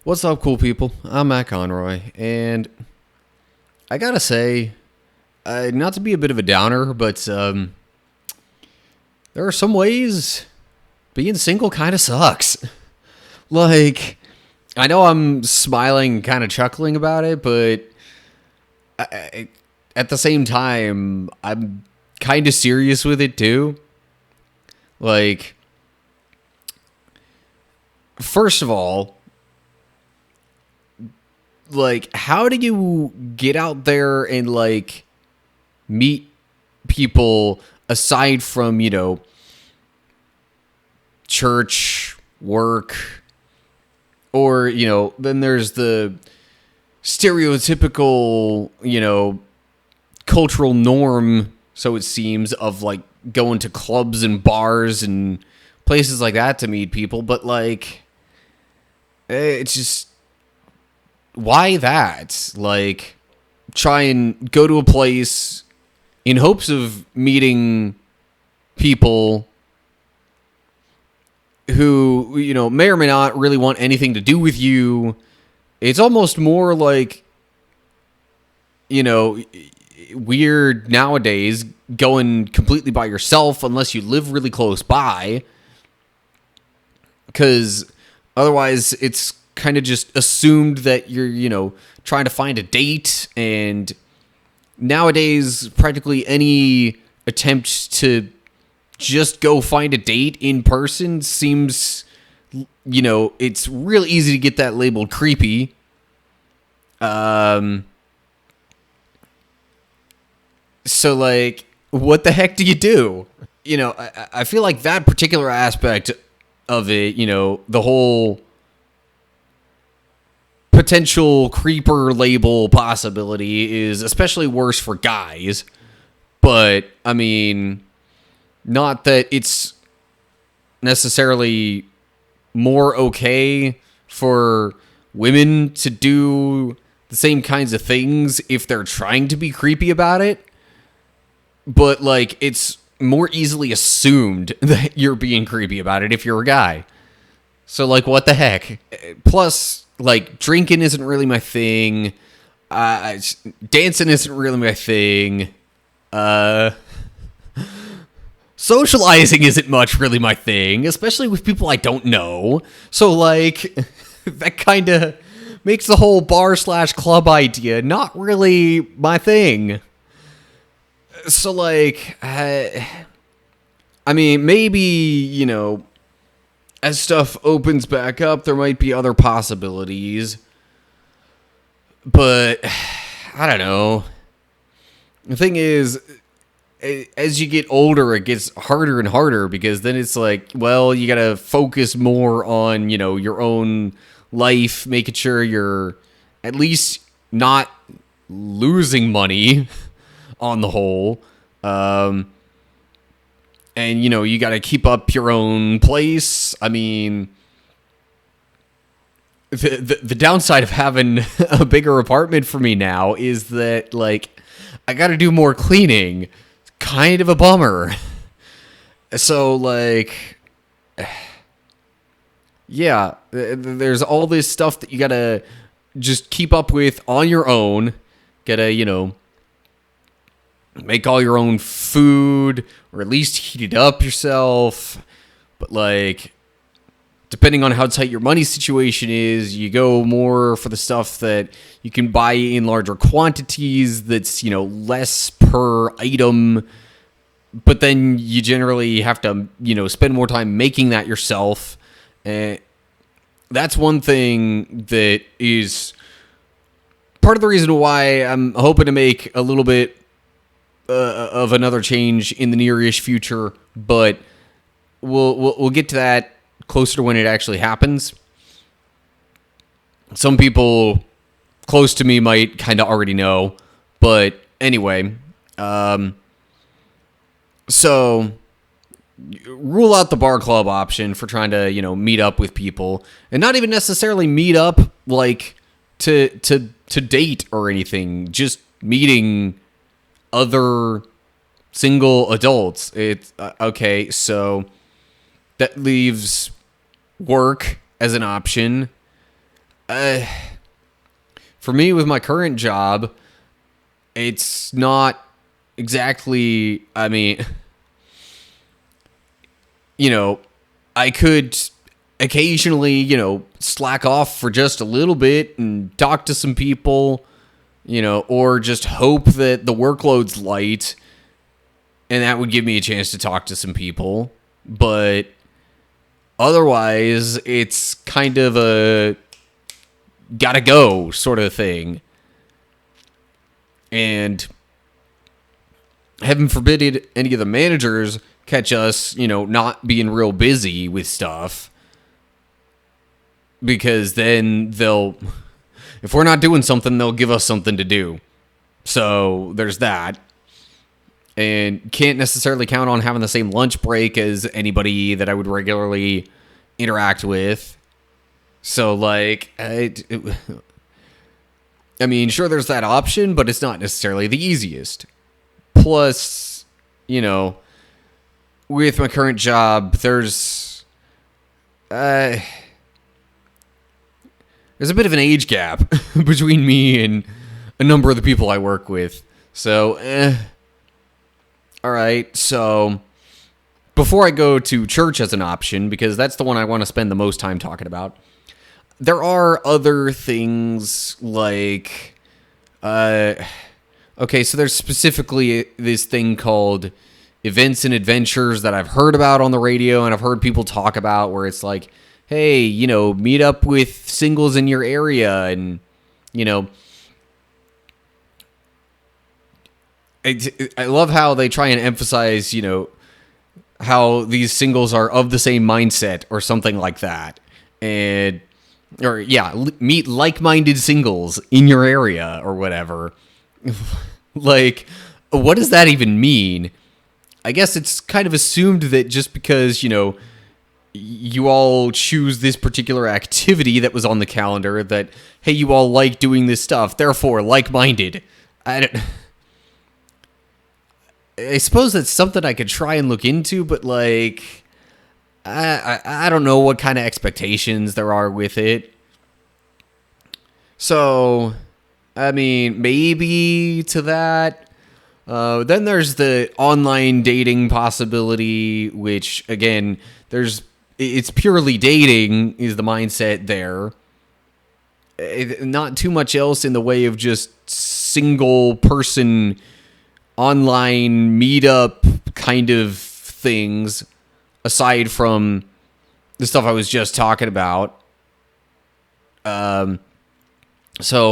What's up, cool people? I'm Matt Conroy, and I gotta say, not to be a bit of a downer, but there are some ways being single kind of sucks. Like, I know I'm smiling, kind of chuckling about it, but at the same time, I'm kind of serious with it too. Like, first of all, like, how do you get out there and like meet people aside from, church, work, or, then there's the stereotypical, cultural norm, so it seems, of like going to clubs and bars and places like that to meet people, but like it's just, why that? Like, try and go to a place in hopes of meeting people who, may or may not really want anything to do with you. It's almost more like, weird nowadays going completely by yourself unless you live really close by. Because otherwise it's kind of just assumed that you're, trying to find a date. And nowadays, practically any attempt to just go find a date in person seems, it's real easy to get that labeled creepy. So, like, what the heck do you do? I feel like that particular aspect of it, the whole potential creeper label possibility is especially worse for guys. But, I mean, not that it's necessarily more okay for women to do the same kinds of things if they're trying to be creepy about it. But, like, it's more easily assumed that you're being creepy about it if you're a guy. So, like, what the heck? Plus, like, drinking isn't really my thing. Dancing isn't really my thing. Socializing isn't much really my thing, especially with people I don't know. So, like, that kind of makes the whole bar/club idea not really my thing. So, like, I mean, maybe, as stuff opens back up, there might be other possibilities. But, I don't know. The thing is, as you get older, it gets harder and harder, because then it's like, well, you gotta focus more on, your own life, making sure you're at least not losing money on the whole. And, you got to keep up your own place. I mean, the downside of having a bigger apartment for me now is that, like, I got to do more cleaning. It's kind of a bummer. So, like, yeah, there's all this stuff that you got to just keep up with on your own. Got to, make all your own food, or at least heat it up yourself. But, like, depending on how tight your money situation is, you go more for the stuff that you can buy in larger quantities that's, less per item. But then you generally have to, spend more time making that yourself. And that's one thing that is part of the reason why I'm hoping to make a little bit of another change in the near-ish future, but we'll get to that closer to when it actually happens. Some people close to me might kind of already know, but anyway, so rule out the bar club option for trying to meet up with people, and not even necessarily meet up like to date or anything, just meeting other single adults. It's okay, so that leaves work as an option. For me, with my current job, it's not exactly, I mean, I could occasionally, slack off for just a little bit and talk to some people, or just hope that the workload's light and that would give me a chance to talk to some people. But otherwise, it's kind of a gotta go sort of thing. And heaven forbid any of the managers catch us, not being real busy with stuff. Because then if we're not doing something, they'll give us something to do. So there's that. And can't necessarily count on having the same lunch break as anybody that I would regularly interact with. So, I mean, sure, there's that option, but it's not necessarily the easiest. Plus, with my current job, there's a bit of an age gap between me and a number of the people I work with. So, all right, so before I go to church as an option, because that's the one I want to spend the most time talking about, there are other things like, okay, so there's specifically this thing called events and adventures that I've heard about on the radio and I've heard people talk about where it's like, hey, meet up with singles in your area and, I love how they try and emphasize, how these singles are of the same mindset or something like that. Meet like-minded singles in your area or whatever. Like, what does that even mean? I guess it's kind of assumed that just because, you all choose this particular activity that was on the calendar that, hey, you all like doing this stuff, therefore like-minded. I suppose that's something I could try and look into, but I don't know what kind of expectations there are with it. So, I mean, maybe to that. Then there's the online dating possibility, which, again, it's purely dating is the mindset there. Not too much else in the way of just single person online meetup kind of things, aside from the stuff I was just talking about. So,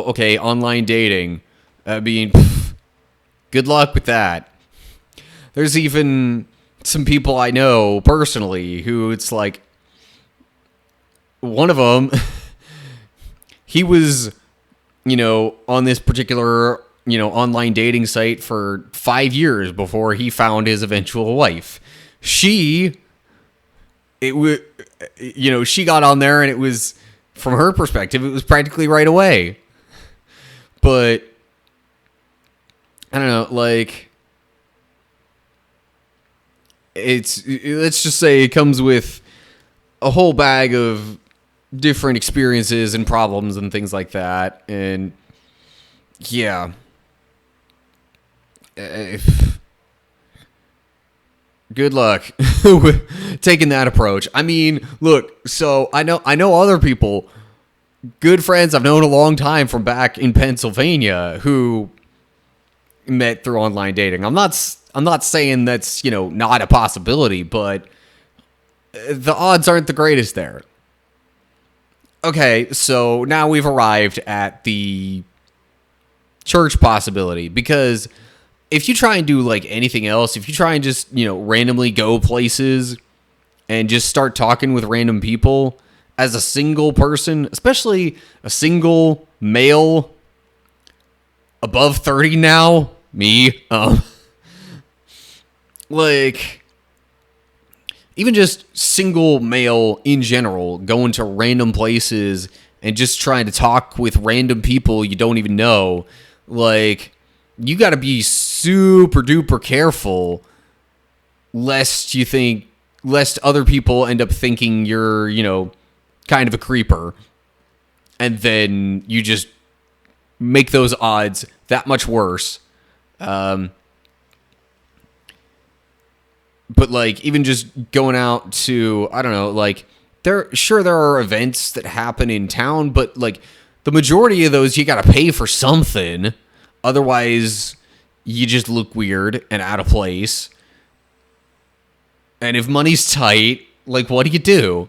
okay, online dating. Good luck with that. There's even some people I know personally who it's like, one of them, he was, on this particular, online dating site for 5 years before he found his eventual wife. She got on there and it was, from her perspective, it was practically right away. But I don't know, let's just say it comes with a whole bag of different experiences and problems and things like that. And yeah. Good luck taking that approach. I mean, look, so I know other people, good friends I've known a long time from back in Pennsylvania who met through online dating. I'm not saying that's, not a possibility, but the odds aren't the greatest there. Okay, so now we've arrived at the church possibility, because if you try and do anything else, if you try and just, randomly go places and just start talking with random people as a single person, especially a single male above 30 now, me, even just single male in general, going to random places and just trying to talk with random people you don't even know, you got to be super duper careful lest other people end up thinking you're, kind of a creeper. and then you just make those odds that much worse. But like even just going out to, I don't know, like there are events that happen in town, but like the majority of those you got to pay for something. Otherwise, you just look weird and out of place. And if money's tight, like what do you do?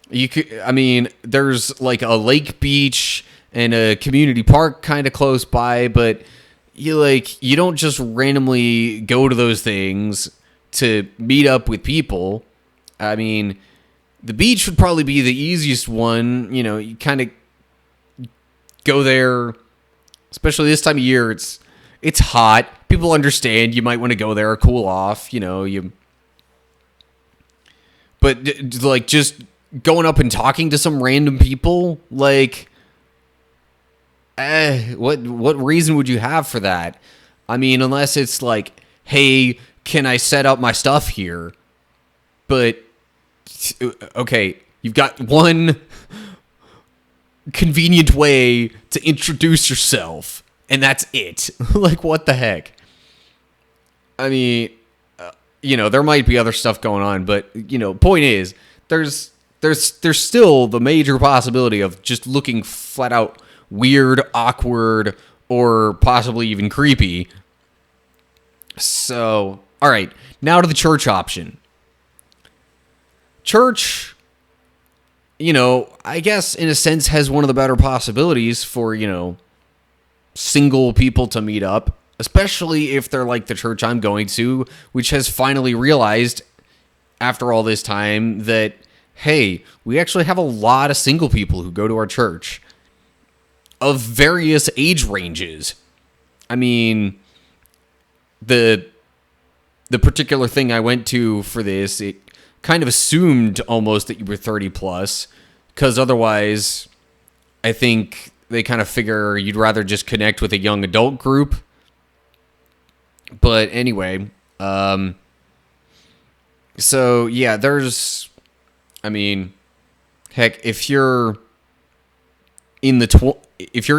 You could, I mean, there's like a lake beach and a community park kind of close by, but you don't just randomly go to those things to meet up with people. I mean, the beach would probably be the easiest one. You know, you kind of go there, especially this time of year. It's hot. People understand you might want to go there or cool off. But like just going up and talking to some random people, like. What reason would you have for that? I mean, unless it's like, hey, can I set up my stuff here? But, okay, you've got one convenient way to introduce yourself, and that's it. Like, what the heck? I mean, there might be other stuff going on, but, point is, there's still the major possibility of just looking flat out weird, awkward, or possibly even creepy. So, all right, now to the church option. Church, I guess in a sense has one of the better possibilities for, single people to meet up, especially if they're like the church I'm going to, which has finally realized after all this time that, hey, we actually have a lot of single people who go to our church. Of various age ranges. I mean, the particular thing I went to for this, it kind of assumed almost that you were 30 plus, because otherwise, I think they kind of figure you'd rather just connect with a young adult group. But anyway, so yeah, heck, if you're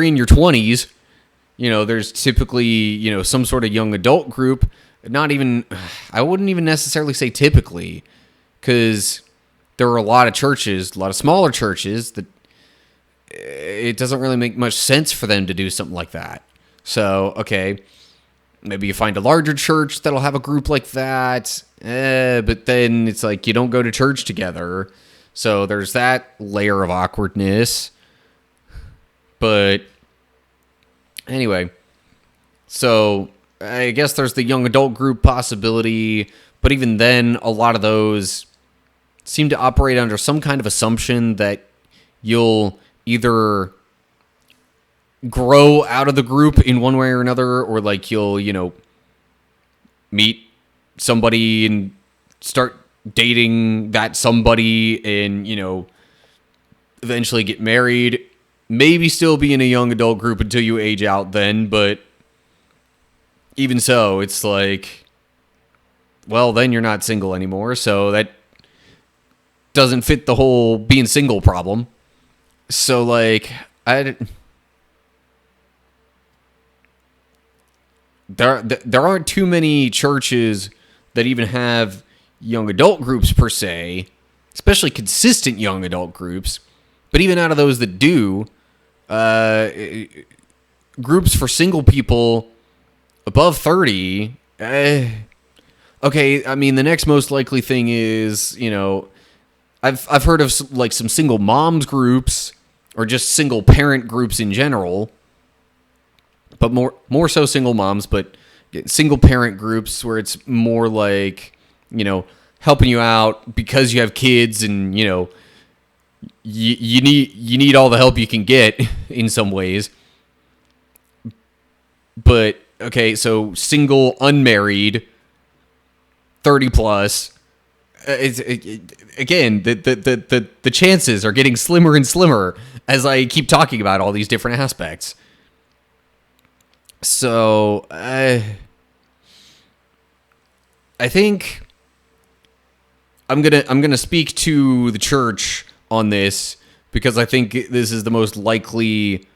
in your 20s, there's typically, some sort of young adult group. I wouldn't even necessarily say typically, because there are a lot of smaller churches that it doesn't really make much sense for them to do something like that. So, okay, maybe you find a larger church that'll have a group like that, but then it's like you don't go to church together. So there's that layer of awkwardness. But anyway, so I guess there's the young adult group possibility, but even then, a lot of those seem to operate under some kind of assumption that you'll either grow out of the group in one way or another, or like you'll, meet somebody and start dating that somebody and, eventually get married. Maybe still be in a young adult group until you age out then, but even so, it's like, well, then you're not single anymore, so that doesn't fit the whole being single problem. So, like, there aren't too many churches that even have young adult groups per se, especially consistent young adult groups. But even out of those that do, groups for single people above 30, okay, I mean, the next most likely thing is, I've heard of like some single moms groups or just single parent groups in general, but more so single moms, but single parent groups where it's more like, helping you out because you have kids and, you need all the help you can get in some ways. But okay, so single, unmarried, 30 plus. Again, the chances are getting slimmer and slimmer as I keep talking about all these different aspects. So I think I'm gonna speak to the church on this because I think this is the most likely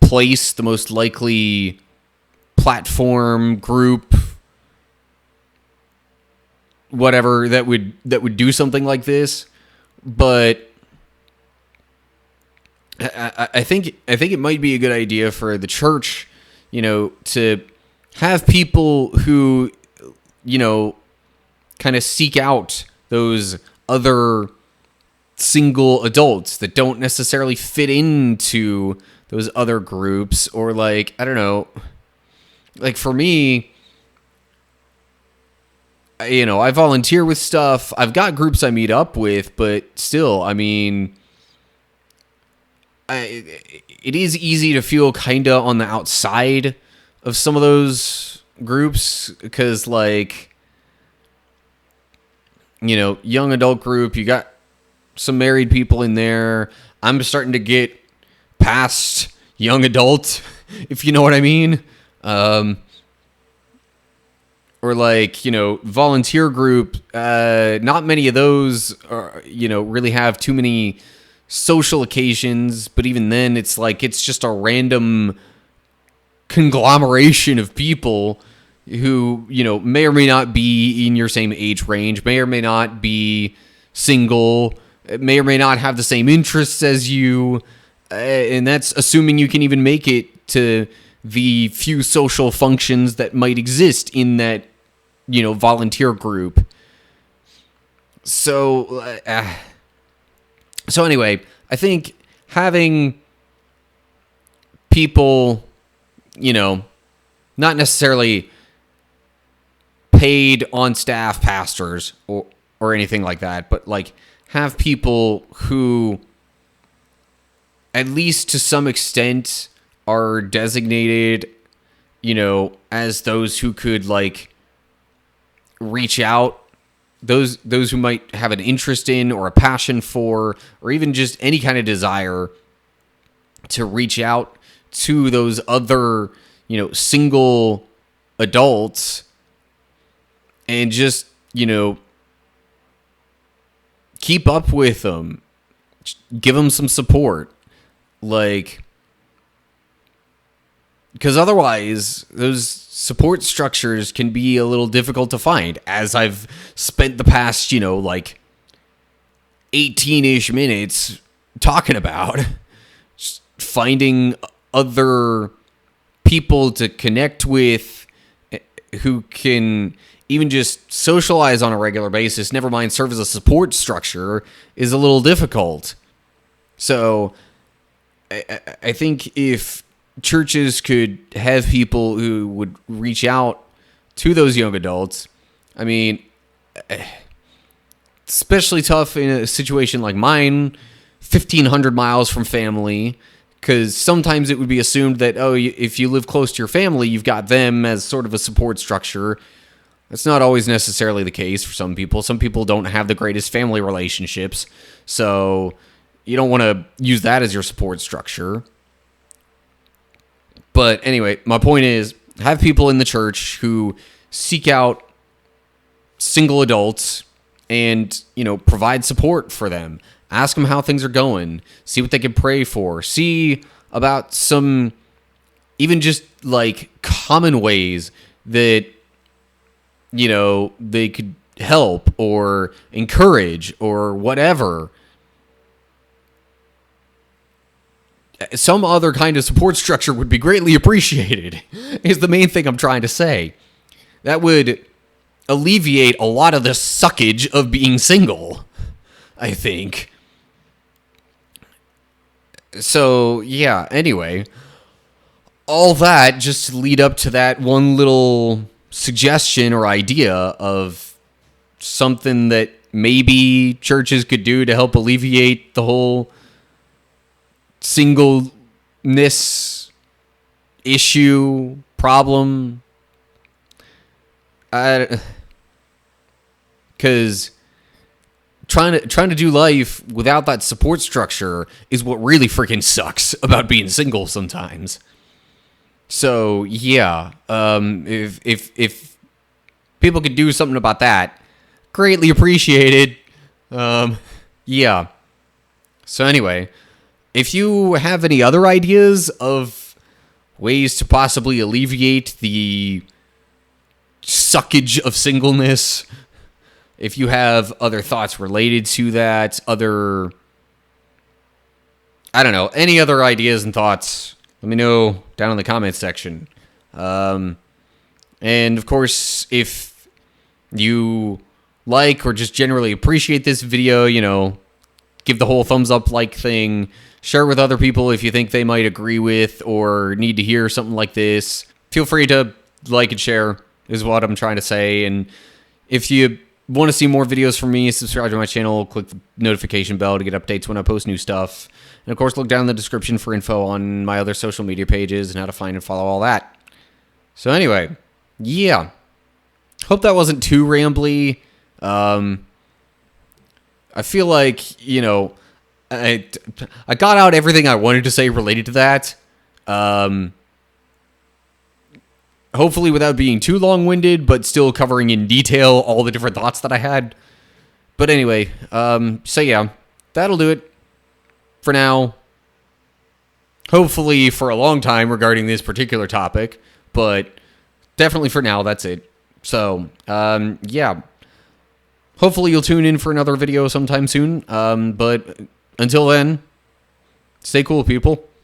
place, the most likely platform, group, whatever that would do something like this. But I think it might be a good idea for the church, to have people who, kind of seek out those other single adults that don't necessarily fit into those other groups, or like, I don't know, like for me, I volunteer with stuff. I've got groups I meet up with, but still, I mean, it is easy to feel kind of on the outside of some of those groups because, like, young adult group, you got some married people in there. I'm starting to get past young adult, if you know what I mean. Or like, volunteer group, not many of those are, really have too many social occasions, but even then it's like, it's just a random conglomeration of people who, may or may not be in your same age range, may or may not be single, may or may not have the same interests as you, and that's assuming you can even make it to the few social functions that might exist in that, volunteer group. So anyway, I think having people, not necessarily paid on staff pastors or anything like that, but like have people who at least to some extent are designated, as those who could like reach out, those who might have an interest in or a passion for, or even just any kind of desire to reach out to those other, single adults and just, keep up with them, give them some support, like, because otherwise those support structures can be a little difficult to find, as I've spent the past, like 18-ish minutes talking about. Just finding other people to connect with who can even just socialize on a regular basis, never mind serve as a support structure, is a little difficult. So I think if churches could have people who would reach out to those young adults, I mean, especially tough in a situation like mine, 1,500 miles from family, because sometimes it would be assumed that, if you live close to your family, you've got them as sort of a support structure. That's not always necessarily the case for some people. Some people don't have the greatest family relationships, so you don't want to use that as your support structure. But anyway, my point is, have people in the church who seek out single adults and, provide support for them. Ask them how things are going. See what they can pray for. See about some, even just like common ways that, they could help or encourage or whatever. Some other kind of support structure would be greatly appreciated, is the main thing I'm trying to say. That would alleviate a lot of the suckage of being single, I think. So, yeah, anyway, all that just to lead up to that one little suggestion or idea of something that maybe churches could do to help alleviate the whole singleness issue, problem. Because trying to do life without that support structure is what really freaking sucks about being single sometimes. So yeah, if people could do something about that, greatly appreciated. Yeah. So anyway, if you have any other ideas of ways to possibly alleviate the suckage of singleness, if you have other thoughts related to that, I don't know, any other ideas and thoughts, let me know down in the comments section. And of course, if you like or just generally appreciate this video, give the whole thumbs up like thing. Share it with other people if you think they might agree with or need to hear something like this. Feel free to like and share is what I'm trying to say. And if you want to see more videos from me, subscribe to my channel, click the notification bell to get updates when I post new stuff. And of course, look down in the description for info on my other social media pages and how to find and follow all that. So anyway, yeah. Hope that wasn't too rambly. I feel like, I got out everything I wanted to say related to that. Hopefully without being too long-winded, but still covering in detail all the different thoughts that I had. But anyway, so yeah, that'll do it for now. Hopefully for a long time regarding this particular topic, but definitely for now, that's it. So, yeah. Hopefully you'll tune in for another video sometime soon. But until then, stay cool, people.